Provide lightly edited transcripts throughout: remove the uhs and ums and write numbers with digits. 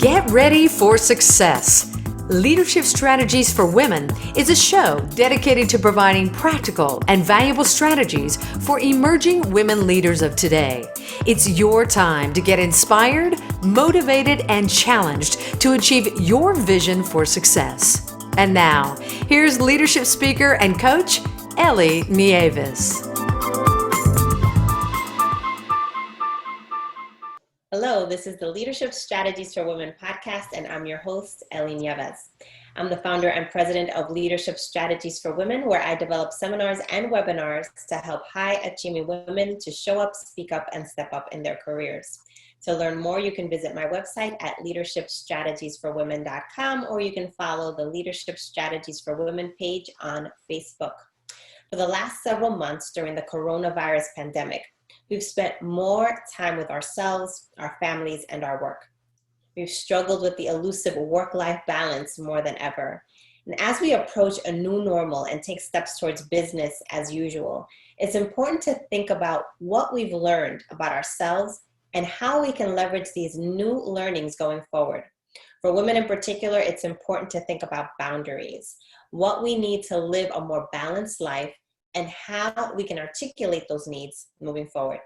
Get ready for success. Leadership Strategies for Women is a show dedicated to providing practical and valuable strategies for emerging women leaders of today. It's your time to get inspired, motivated, and challenged to achieve your vision for success. And now, here's leadership speaker and coach, Ellie Nieves. Hello, this is the Leadership Strategies for Women podcast, and I'm your host, Ellie Nieves. I'm the founder and president of Leadership Strategies for Women, where I develop seminars and webinars to help high-achieving women to show up, speak up, and step up in their careers. To learn more, you can visit my website at leadershipstrategiesforwomen.com, or you can follow the Leadership Strategies for Women page on Facebook. For the last several months during the coronavirus pandemic, we've spent more time with ourselves, our families, and our work. We've struggled with the elusive work-life balance more than ever. And as we approach a new normal and take steps towards business as usual, it's important to think about what we've learned about ourselves and how we can leverage these new learnings going forward. For women in particular, it's important to think about boundaries, what we need to live a more balanced life, and how we can articulate those needs moving forward.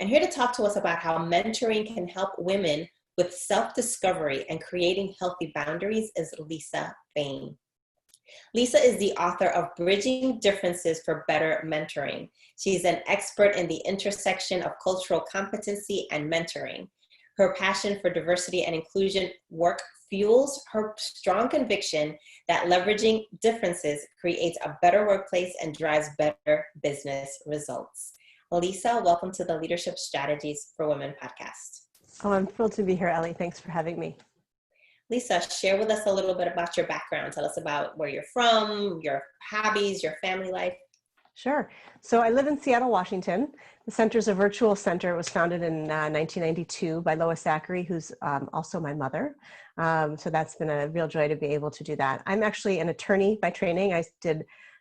And here to talk to us about how mentoring can help women with self-discovery and creating healthy boundaries is Lisa Fain. Lisa is the author of Bridging Differences for Better Mentoring. She's an expert in the intersection of cultural competency and mentoring. Her passion for diversity and inclusion work fuels her strong conviction that leveraging differences creates a better workplace and drives better business results. Lisa, welcome to the Leadership Strategies for Women podcast. Oh, I'm thrilled to be here, Ellie. Thanks for having me. Lisa, share with us a little bit about your background. Tell us about where you're from, your hobbies, your family life. Sure. So I live in Seattle, Washington. The center's a virtual center. It was founded in 1992 by Lois Zachary, who's also my mother. So that's been a real joy to be able to do that. I'm actually an attorney by training. I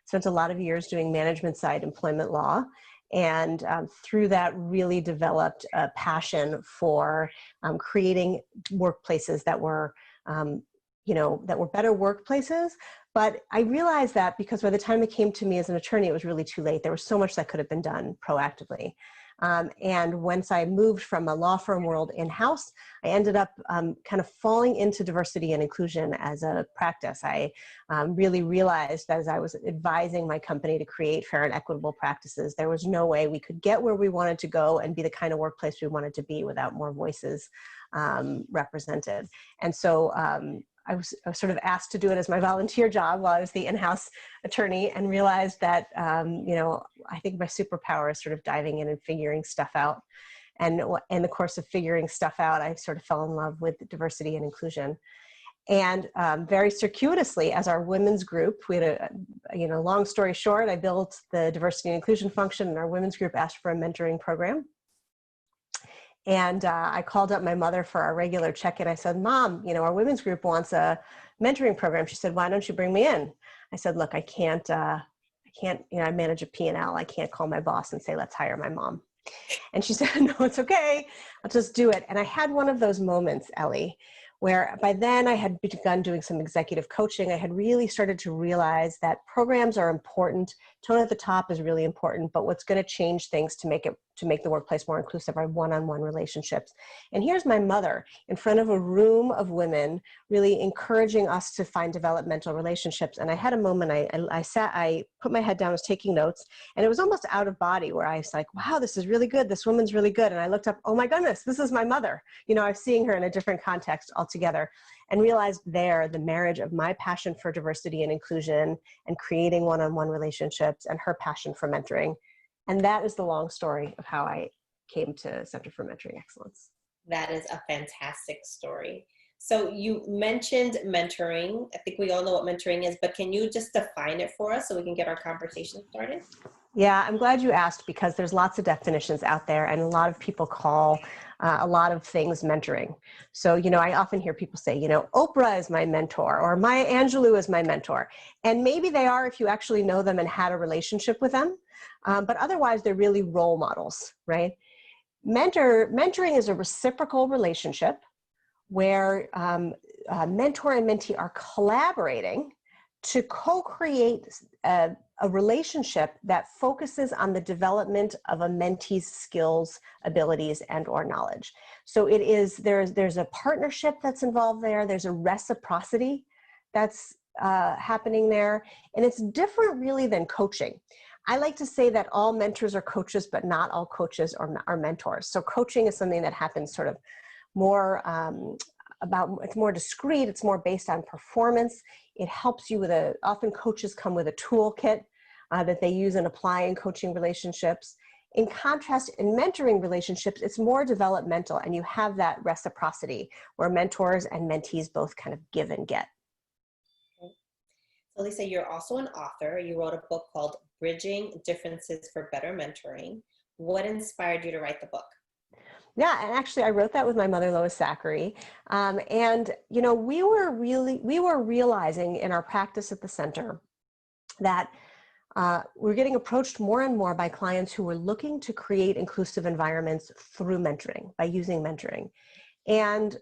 spent a lot of years doing management side employment law. And through that really developed a passion for creating workplaces that were better workplaces. But I realized that because by the time it came to me as an attorney, it was really too late. There was so much that could have been done proactively. And once I moved from a law firm world in-house, I ended up kind of falling into diversity and inclusion as a practice. I really realized that as I was advising my company to create fair and equitable practices, there was no way we could get where we wanted to go and be the kind of workplace we wanted to be without more voices represented. And so I was sort of asked to do it as my volunteer job while I was the in-house attorney, and realized that, I think my superpower is sort of diving in and figuring stuff out. And in the course of figuring stuff out, I sort of fell in love with diversity and inclusion. And very circuitously, as our women's group, we had long story short, I built the diversity and inclusion function, and our women's group asked for a mentoring program. And I called up my mother for our regular check-in. I said, Mom, our women's group wants a mentoring program. She said, why don't you bring me in? I said, look, I can't, I manage a P&L. I can't call my boss and say, let's hire my mom. And she said, no, it's okay. I'll just do it. And I had one of those moments, Ellie, where by then I had begun doing some executive coaching. I had really started to realize that programs are important. Tone at the top is really important, but what's going to change things to make the workplace more inclusive are one-on-one relationships. And here's my mother in front of a room of women, really encouraging us to find developmental relationships. And I had a moment, I put my head down, I was taking notes, and it was almost out of body where I was like, wow, this is really good. This woman's really good. And I looked up, oh my goodness, this is my mother. I was seeing her in a different context altogether, and realized there the marriage of my passion for diversity and inclusion and creating one-on-one relationships and her passion for mentoring. And that is the long story of how I came to Center for Mentoring Excellence. That is a fantastic story. So you mentioned mentoring. I think we all know what mentoring is, but can you just define it for us so we can get our conversation started? Yeah, I'm glad you asked, because there's lots of definitions out there, and a lot of people call a lot of things mentoring. So, I often hear people say, Oprah is my mentor, or Maya Angelou is my mentor. And maybe they are if you actually know them and had a relationship with them. But otherwise, they're really role models, right? Mentoring is a reciprocal relationship where mentor and mentee are collaborating to co-create a relationship that focuses on the development of a mentee's skills, abilities, and or knowledge. So it is, there's a partnership that's involved there, there's a reciprocity that's happening there, and it's different really than coaching. I like to say that all mentors are coaches, but not all coaches are mentors. So coaching is something that happens sort of more it's more discreet, it's more based on performance. It helps you with often coaches come with a toolkit that they use and apply in coaching relationships. In contrast, in mentoring relationships, it's more developmental, and you have that reciprocity where mentors and mentees both kind of give and get. So Lisa, you're also an author. You wrote a book called Bridging Differences for Better Mentoring. What inspired you to write the book? Yeah, and actually I wrote that with my mother, Lois Zachary. And, you know, we were realizing in our practice at the center that we're getting approached more and more by clients who were looking to create inclusive environments through mentoring, by using mentoring. And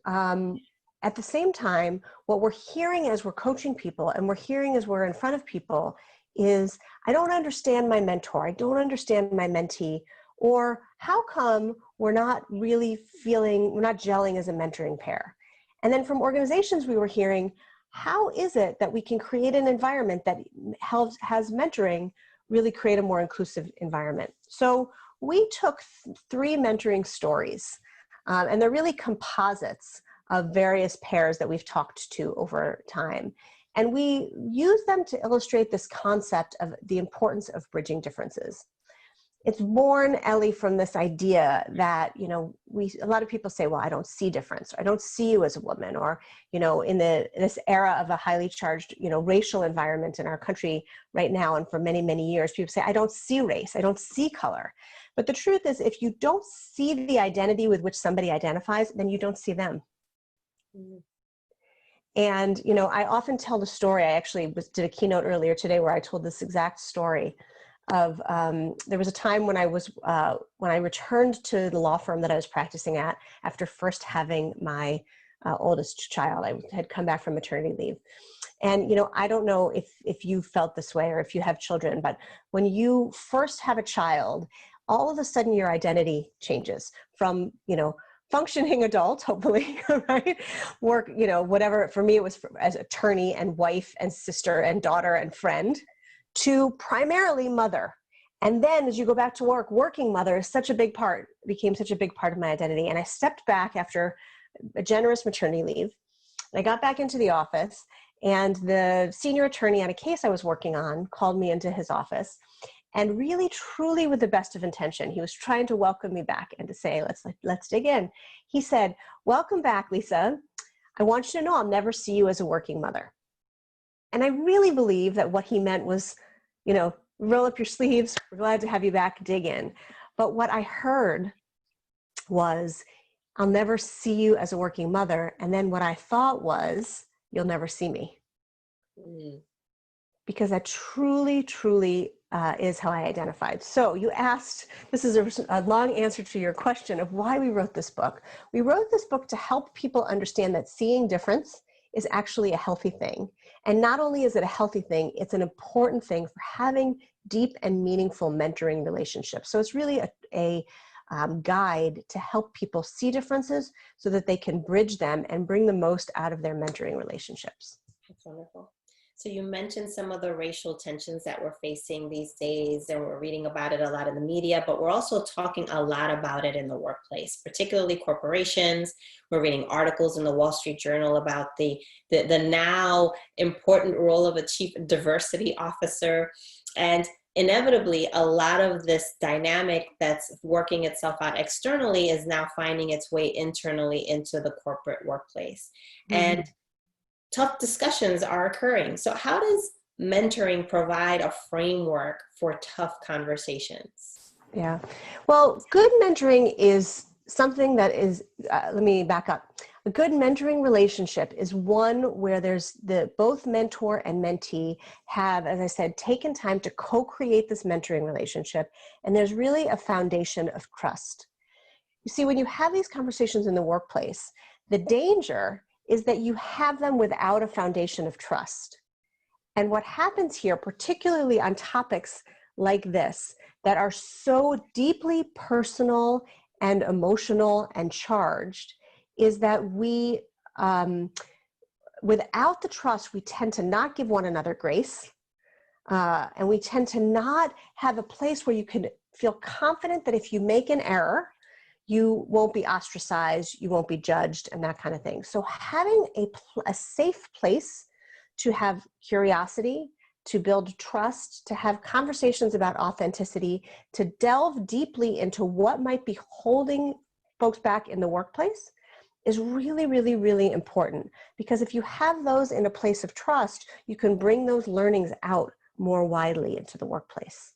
at the same time, what we're hearing as we're coaching people and we're hearing as we're in front of people is, I don't understand my mentor, I don't understand my mentee, or how come we're not really we're not gelling as a mentoring pair? And then from organizations we were hearing, how is it that we can create an environment that has mentoring really create a more inclusive environment? So we took 3 mentoring stories, and they're really composites of various pairs that we've talked to over time. And we use them to illustrate this concept of the importance of bridging differences. It's born, Ellie, from this idea that, you know, a lot of people say, well, I don't see difference. I don't see you as a woman. Or, you know, in this era of a highly charged, you know, racial environment in our country right now, and for many, many years, people say, I don't see race. I don't see color. But the truth is, if you don't see the identity with which somebody identifies, then you don't see them. Mm-hmm. And, you know, I often tell the story. I actually did a keynote earlier today where I told this exact story of there was a time when I returned to the law firm that I was practicing at after first having my oldest child. I had come back from maternity leave. And, you know, I don't know if you felt this way or if you have children, but when you first have a child, all of a sudden your identity changes from, you know, functioning adult, hopefully, right? Work, you know, whatever. For me, it was as attorney and wife and sister and daughter and friend, to primarily mother. And then as you go back to work, working mother is became such a big part of my identity. And I stepped back after a generous maternity leave. And I got back into the office, and the senior attorney on a case I was working on called me into his office. And really, truly with the best of intention, he was trying to welcome me back and to say, let's dig in. He said, welcome back, Lisa. I want you to know I'll never see you as a working mother. And I really believe that what he meant was, you know, roll up your sleeves. We're glad to have you back. Dig in. But what I heard was, I'll never see you as a working mother. And then what I thought was, you'll never see me. Mm. Because that truly, truly is how I identified. So you asked, this is a long answer to your question of why we wrote this book. We wrote this book to help people understand that seeing difference is actually a healthy thing. And not only is it a healthy thing, it's an important thing for having deep and meaningful mentoring relationships. So it's really a guide to help people see differences so that they can bridge them and bring the most out of their mentoring relationships. That's wonderful. So you mentioned some of the racial tensions that we're facing these days, and we're reading about it a lot in the media, but we're also talking a lot about it in the workplace, particularly corporations. We're reading articles in the Wall Street Journal about the now important role of a chief diversity officer. And inevitably, a lot of this dynamic that's working itself out externally is now finding its way internally into the corporate workplace. Mm-hmm. And tough discussions are occurring. So how does mentoring provide a framework for tough conversations? Yeah, well, good mentoring is something that is, let me back up. A good mentoring relationship is one where there's both mentor and mentee have, as I said, taken time to co-create this mentoring relationship. And there's really a foundation of trust. You see, when you have these conversations in the workplace, The danger is that you have them without a foundation of trust. And what happens here, particularly on topics like this, that are so deeply personal and emotional and charged, is that we, without the trust, we tend to not give one another grace. And we tend to not have a place where you can feel confident that if you make an error, you won't be ostracized, you won't be judged, and that kind of thing. So having a safe place to have curiosity, to build trust, to have conversations about authenticity, to delve deeply into what might be holding folks back in the workplace is really, really, really important. Because if you have those in a place of trust, you can bring those learnings out more widely into the workplace.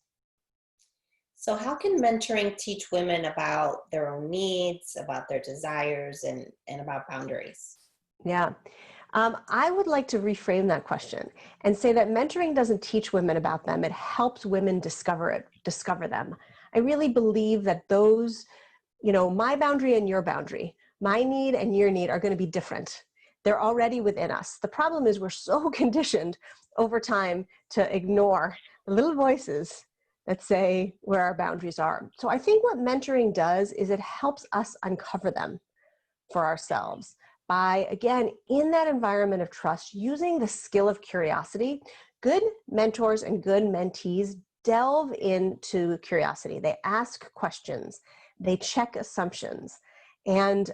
So how can mentoring teach women about their own needs, about their desires, and about boundaries? Yeah. I would like to reframe that question and say that mentoring doesn't teach women about them. It helps women discover them. I really believe that those, my boundary and your boundary, my need and your need are going to be different. They're already within us. The problem is we're so conditioned over time to ignore the little voices that say where our boundaries are. So I think what mentoring does is it helps us uncover them for ourselves by, again, in that environment of trust, using the skill of curiosity. Good mentors and good mentees delve into curiosity. They ask questions, they check assumptions, and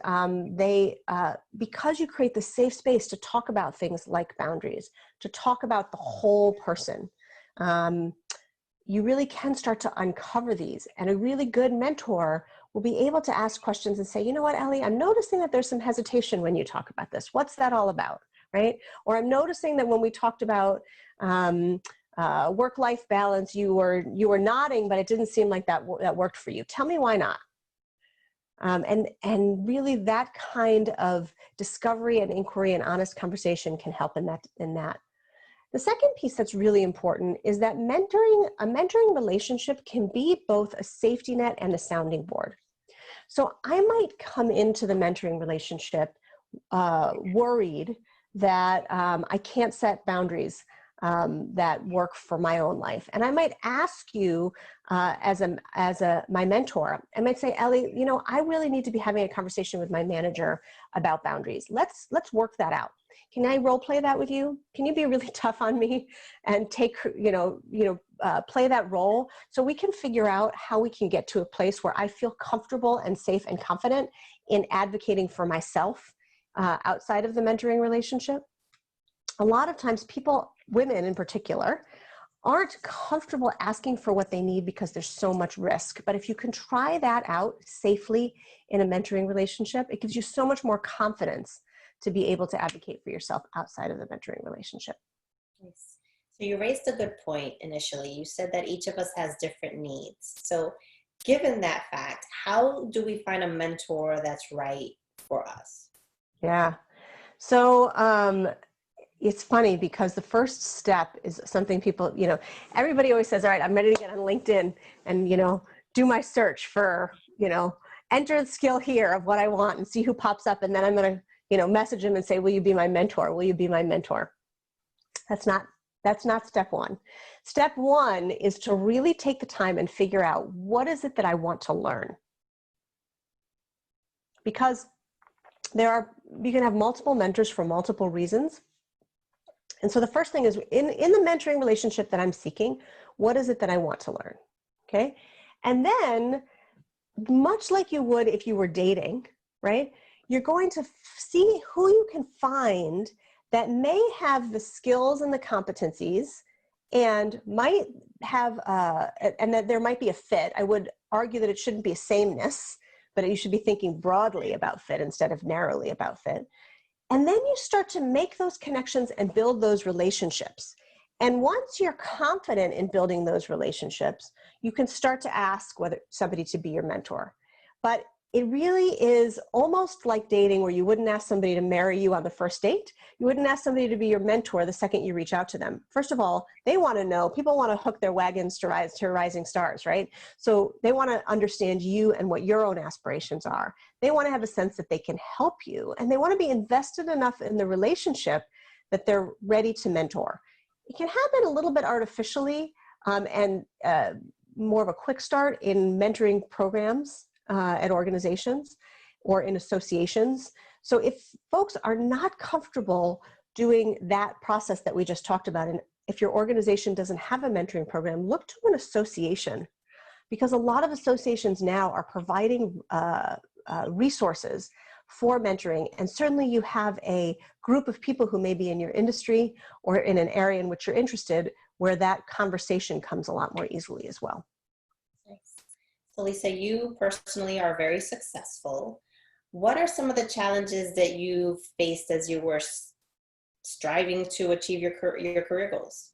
because you create the safe space to talk about things like boundaries, to talk about the whole person, you really can start to uncover these. And a really good mentor will be able to ask questions and say, you know what, Ellie, I'm noticing that there's some hesitation when you talk about this. What's that all about, right? Or I'm noticing that when we talked about work-life balance, you were nodding, but it didn't seem like that worked for you. Tell me why not. And really that kind of discovery and inquiry and honest conversation can help in that. The second piece that's really important is that a mentoring relationship can be both a safety net and a sounding board. So I might come into the mentoring relationship worried that I can't set boundaries that work for my own life. And I might ask you as my mentor, I might say, Ellie, I really need to be having a conversation with my manager about boundaries. Let's work that out. Can I role play that with you? Can you be really tough on me and take, play that role so we can figure out how we can get to a place where I feel comfortable and safe and confident in advocating for myself outside of the mentoring relationship? A lot of times people, women in particular, aren't comfortable asking for what they need because there's so much risk. But if you can try that out safely in a mentoring relationship, it gives you so much more confidence to be able to advocate for yourself outside of the mentoring relationship. Yes. So you raised a good point initially. You said that each of us has different needs. So given that fact, how do we find a mentor that's right for us? Yeah. So it's funny because the first step is something people, everybody always says, all right, I'm ready to get on LinkedIn and, do my search for, enter the skill here of what I want and see who pops up. And then I'm going to, message them and say, will you be my mentor? Will you be my mentor? That's not step one. Step one is to really take the time and figure out what is it that I want to learn. Because you can have multiple mentors for multiple reasons. And so the first thing is in the mentoring relationship that I'm seeking, what is it that I want to learn? Okay. And then much like you would if you were dating, right? You're going to see who you can find that may have the skills and the competencies and might have, and that there might be a fit. I would argue that it shouldn't be a sameness, but you should be thinking broadly about fit instead of narrowly about fit. And then you start to make those connections and build those relationships. And once you're confident in building those relationships, you can start to ask whether somebody to be your mentor. But it really is almost like dating, where you wouldn't ask somebody to marry you on the first date. You wouldn't ask somebody to be your mentor the second you reach out to them. First of all, they want to know, people want to hook their wagons to rising stars, right? So they want to understand you and what your own aspirations are. They want to have a sense that they can help you, and they want to be invested enough in the relationship that they're ready to mentor. It can happen a little bit artificially, and more of a quick start in mentoring programs at organizations or in associations. So if folks are not comfortable doing that process that we just talked about, and if your organization doesn't have a mentoring program, look to an association, because a lot of associations now are providing resources for mentoring. And certainly you have a group of people who may be in your industry or in an area in which you're interested, where that conversation comes a lot more easily as well. So Lisa, you personally are very successful. What are some of the challenges that you faced as you were striving to achieve your career goals?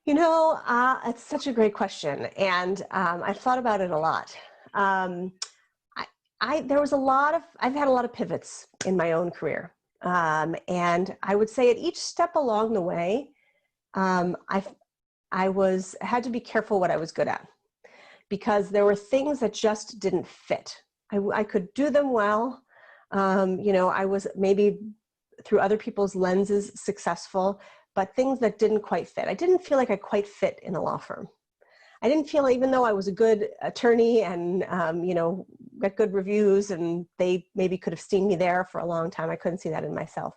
You know, it's such a great question, and I've thought about it a lot. I've had a lot of pivots in my own career, and I would say at each step along the way, I had to be careful what I was good at, because there were things that just didn't fit. I could do them well. I was maybe through other people's lenses successful, but things that didn't quite fit. I didn't feel like I quite fit in a law firm. I didn't feel, even though I was a good attorney and, got good reviews, and they maybe could have seen me there for a long time, I couldn't see that in myself.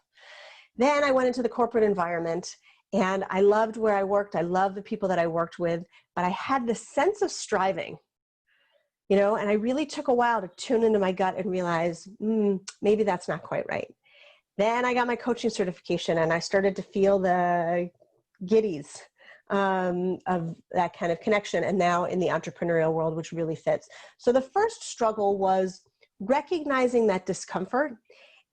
Then I went into the corporate environment, and I loved where I worked. I loved the people that I worked with, but I had this sense of striving, and I really took a while to tune into my gut and realize, maybe that's not quite right. Then I got my coaching certification, and I started to feel the giddies of that kind of connection, and now in the entrepreneurial world, which really fits. So the first struggle was recognizing that discomfort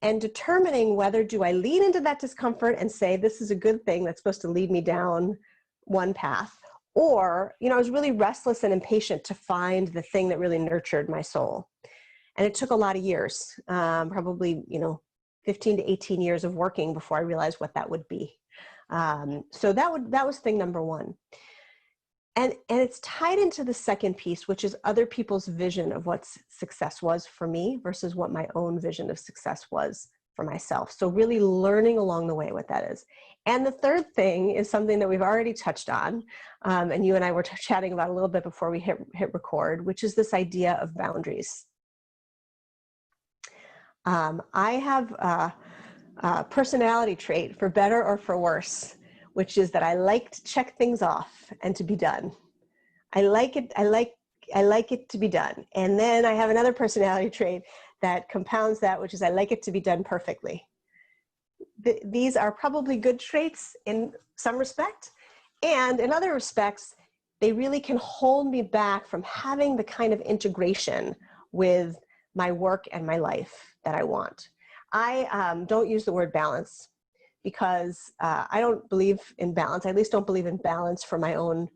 and determining whether do I lean into that discomfort and say, this is a good thing that's supposed to lead me down one path, or, I was really restless and impatient to find the thing that really nurtured my soul. And it took a lot of years, probably, 15 to 18 years of working before I realized what that would be. So that was thing number one. And it's tied into the second piece, which is other people's vision of what success was for me versus what my own vision of success was for myself. So really learning along the way what that is. And the third thing is something that we've already touched on, and you and I were chatting about a little bit before we hit record, which is this idea of boundaries. I have a personality trait, for better or for worse, which is that I like to check things off and to be done. I like it to be done. And then I have another personality trait that compounds that, which is I like it to be done perfectly. These are probably good traits in some respect, and in other respects, they really can hold me back from having the kind of integration with my work and my life that I want. I don't use the word balance, because I don't believe in balance. I at least don't believe in balance for my own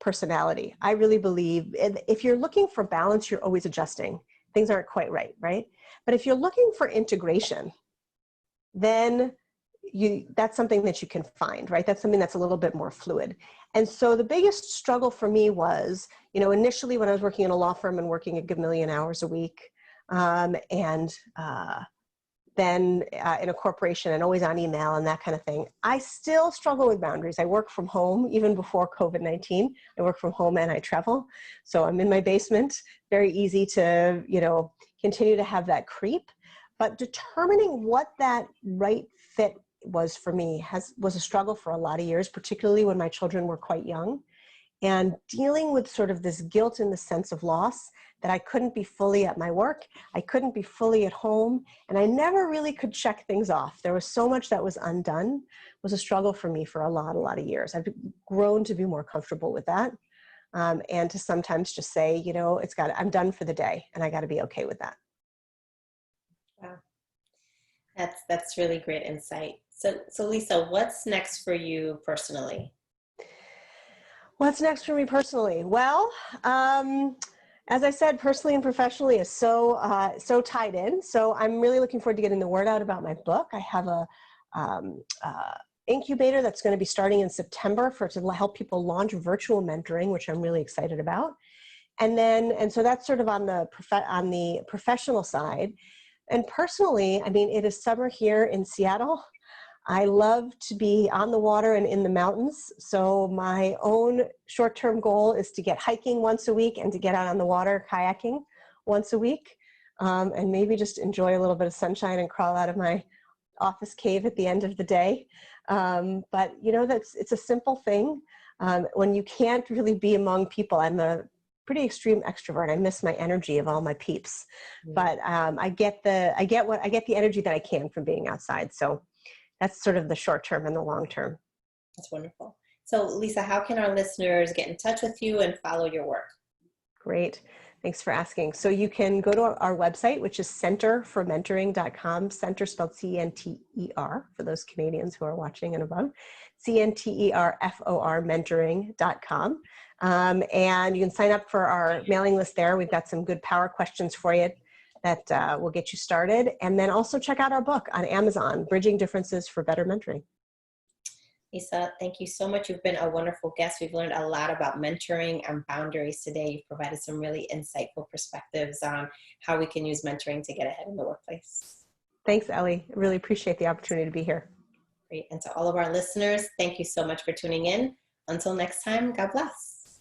personality. I really believe if you're looking for balance, you're always adjusting. Things aren't quite right, right? But if you're looking for integration, then that's something that you can find, right? That's something that's a little bit more fluid. And so the biggest struggle for me was, initially when I was working in a law firm and working a good million hours a week, then in a corporation and always on email and that kind of thing, I still struggle with boundaries. I work from home even before COVID-19. I work from home and I travel. So I'm in my basement, very easy to, continue to have that creep. But determining what that right fit was for me was a struggle for a lot of years, particularly when my children were quite young, and dealing with sort of this guilt and the sense of loss that I couldn't be fully at my work, I couldn't be fully at home, and I never really could check things off. There was so much that was undone. It was a struggle for me for a lot of years. I've grown to be more comfortable with that, and to sometimes just say, I'm done for the day, and I got to be okay with that. Wow. That's really great insight. So Lisa, what's next for you personally? What's next for me personally? Well, As I said, personally and professionally is so tied in. So I'm really looking forward to getting the word out about my book. I have a incubator that's going to be starting in September to help people launch virtual mentoring, which I'm really excited about. And so that's sort of on the professional side. And personally, I mean, it is summer here in Seattle. I love to be on the water and in the mountains. So my own short-term goal is to get hiking once a week and to get out on the water kayaking once a week, and maybe just enjoy a little bit of sunshine and crawl out of my office cave at the end of the day. But you know, it's a simple thing. When you can't really be among people, I'm a pretty extreme extrovert. I miss my energy of all my peeps, but I get the energy that I can from being outside. So that's sort of the short term and the long term. That's wonderful. So Lisa, how can our listeners get in touch with you and follow your work? Great. Thanks for asking. So you can go to our website, which is centerformentoring.com, center spelled C-N-T-E-R for those Canadians who are watching and above, C-N-T-E-R-F-O-R mentoring.com. And you can sign up for our mailing list there. We've got some good power questions for you that will get you started. And then also check out our book on Amazon, Bridging Differences for Better Mentoring. Lisa, thank you so much. You've been a wonderful guest. We've learned a lot about mentoring and boundaries today. You've provided some really insightful perspectives on how we can use mentoring to get ahead in the workplace. Thanks, Ellie. I really appreciate the opportunity to be here. Great. And to all of our listeners, thank you so much for tuning in. Until next time, God bless.